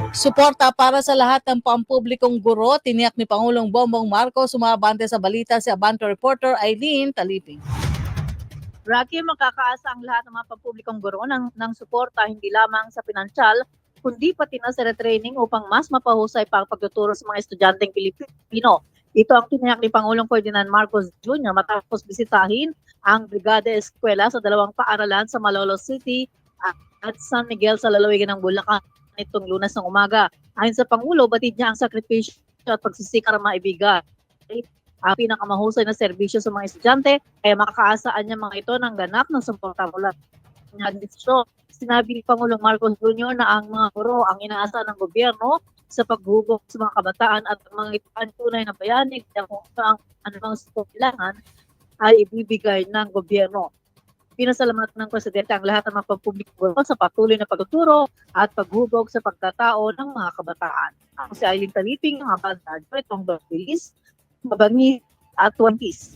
Suporta para sa lahat ng pampublikong guro, tiniyak ni Pangulong Bongbong Marcos. Sumabante sa balita si Abante reporter Eileen Taliping. Rocky, makakaasa ang lahat ng mga pampublikong guro ng suporta hindi lamang sa pinansyal, kundi pati na sa retraining upang mas mapahusay pa ang pagtuturo sa mga estudyanteng Pilipino. Ito ang tiniyak ni Pangulong Ferdinand Marcos Jr. matapos bisitahin ang Brigada Eskwela sa dalawang paaralan sa Malolos City at San Miguel sa lalawigan ng Bulacan nitong Lunes ng umaga. Ayon sa Pangulo, batid niya ang sakripisyo at pagsisikap na maibigay ang pinakamahusay na serbisyo sa mga estudyante, kaya makakaasaan niya mga ito ng ganap ng suporta mula ng administrasyon. Sinabi ni Pangulong Marcos Jr. na ang mga guro ang inaasahan ng gobyerno sa paghubog sa mga kabataan at mga ito ang tunay na bayani kaya kung ang anumang kailangan ay ibibigay ng gobyerno. Pinasalamat ng Presidente ang lahat ng mga pampublikong guro sa patuloy na pagtuturo at paghubog sa pagkatao ng mga kabataan. Ako si Eileen Taliping, ng Abante, itong Bilis, Mabangi at 20s.